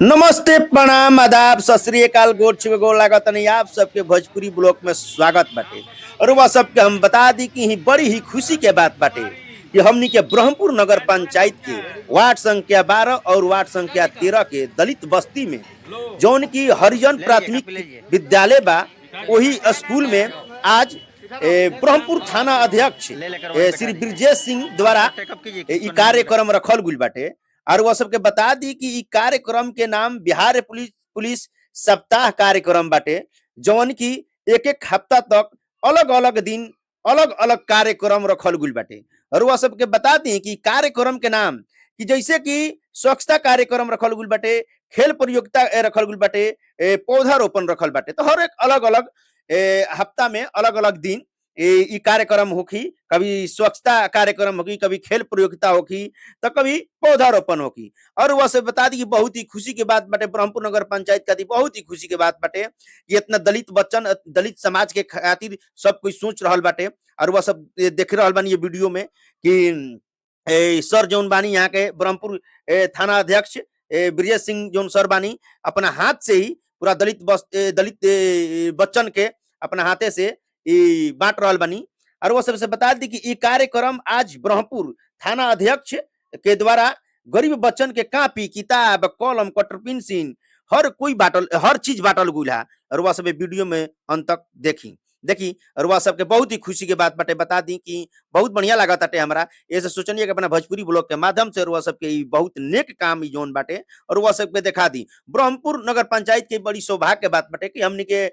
नमस्ते, प्रणाम, आदाब, सत श्री अकाल, गोड़ छुए गोड़ लागत नहीं। आप सबके भोजपुरी ब्लॉक में स्वागत बाटे। और वह सबके हम बता दी कि बड़ी ही खुशी के बात बाटे कि हमनी के ब्रह्मपुर नगर पंचायत के वार्ड संख्या 12 और वार्ड संख्या 13 के दलित बस्ती में जौन की हरिजन प्राथमिक विद्यालय बा, वही स्कूल में आज ब्रह्मपुर थाना अध्यक्ष श्री ब्रजेश सिंह द्वारा ई कार्यक्रम रखल गुल बाटे। और वह सबके बता दी कि ई कार्यक्रम के नाम बिहार पुलिस सप्ताह कार्यक्रम बाटे, जौन की एक एक हफ्ता तक अलग अलग दिन अलग अलग कार्यक्रम रखल गुल बाटे। और वह सबके बता दी कि कार्यक्रम के नाम कि जैसे कि स्वच्छता कार्यक्रम रखल गुल बाटे, खेल प्रतियोगिता रखल गुल बाटे, पौधारोपण रखल बाटे। तो हर एक अलग अलग हफ्ता में अलग अलग दिन ई कार्यक्रम होखी। कभी स्वच्छता कार्यक्रम होगी, कभी खेल प्रतियोगिता होगी, तो कभी पौधारोपण होगी। और वह से बता दी कि बहुत ही खुशी की बात बाटे, ब्रह्मपुर नगर पंचायत का बहुत ही खुशी की बात बाटे कि इतना दलित बच्चन दलित समाज के खातिर सब कुछ सोच रहल बाटे। और वह सब देख रहल बानी ये वीडियो में कि सर जौन बानी यहाँ के ब्रह्मपुर थाना अध्यक्ष ब्रजेश सिंह जौन सर बानी अपना हाथ से ही पूरा दलित बच्चन के अपना हाथे से बांट रहल बानी। और वो सबसे बता दी कि ये कार्यक्रम आज ब्रह्मपुर थाना अध्यक्ष के द्वारा गरीब बच्चन के कापी किताब कलम कटर पेंसिल हर चीज बांटल गुल है। और वह सब वीडियो में अंत तक देखी और वह सबके बहुत ही खुशी के बात बाटे। बता दी कि बहुत बढ़िया लगा ताटे हमरा, ऐसे सोचनिए कि अपना भोजपुरी ब्लॉग के माध्यम से और वह सबके बहुत नेक काम जोन बाटे और वह सबके दिखा दी। ब्रह्मपुर नगर पंचायत के बड़ी सौभाग्य के बात बाटे कि हमनी के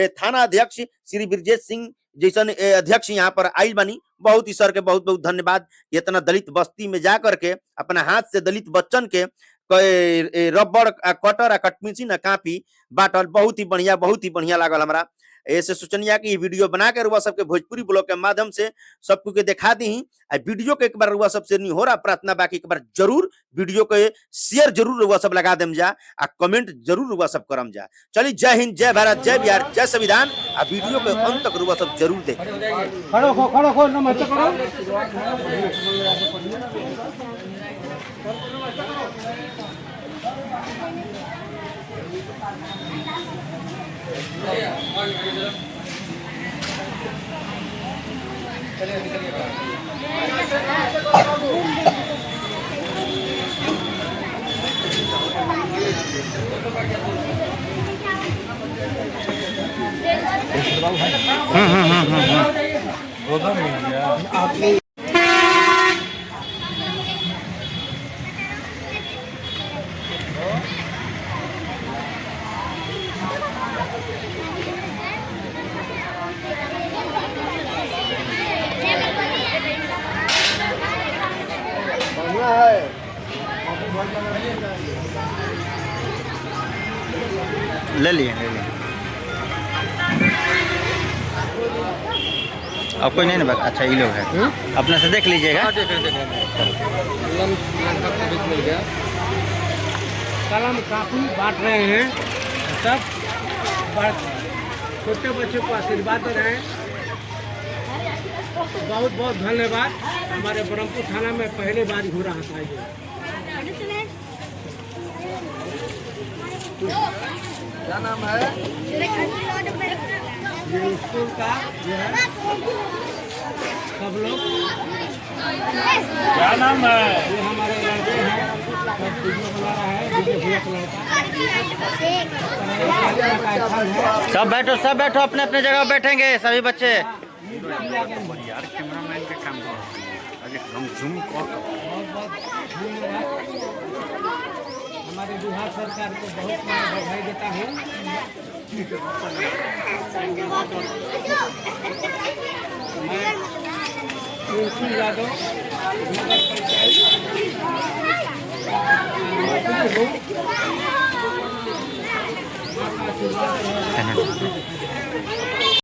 थाना अध्यक्ष श्री ब्रजेश सिंह जैसन अध्यक्ष यहाँ पर आयल बानी। बहुत ही सर के बहुत बहुत धन्यवाद। इतना दलित बस्ती में जा करके अपना हाथ से दलित बच्चन के रबड़ कटर कटमिंसी कापी बाटल बहुत ही बढ़िया लागल हमरा। ऐसे सोचनिया कि वीडियो बना के रुआ सबके भोजपुरी ब्लॉग के माध्यम से सबको के दिखा दी। वीडियो के एक बार रुआ सबसे नहीं हो रहा प्रार्थना बाकी एक बार जरूर वीडियो के शेयर जरूर रुआ सब लगा देम जा आ कमेंट जरूर रुआ सब करम जा। चलिए, जय हिंद, जय भारत, जय बिहार, जय संविधान। आ वीडियो के अंत तक रुआ सब जरूर देखें। खड़ो नमस्ते करो। ले लिए अब कोई नहीं ना बात। अच्छा, ये लोग है अपने से देख लीजिएगा। कलम काफी बांट रहे हैं, सब छोटे बच्चों को आशीर्वाद दे रहे हैं। बहुत बहुत धन्यवाद। हमारे ब्रह्मपुर थाना में पहले बार हो रहा था ये। क्या नाम है ये स्कूल का? जो है सब लोग क्या नाम है? ये हमारे लड़के हैं, सब वीडियो बना रहा है, वीडियो लड़का। सब बैठो अपने अपने जगह बैठेंगे सभी बच्चे। यार कैमरामैन का काम हम जूम हमारे बिहार सरकार को बहुत मैं बधाई देता हूँ। मैं यादव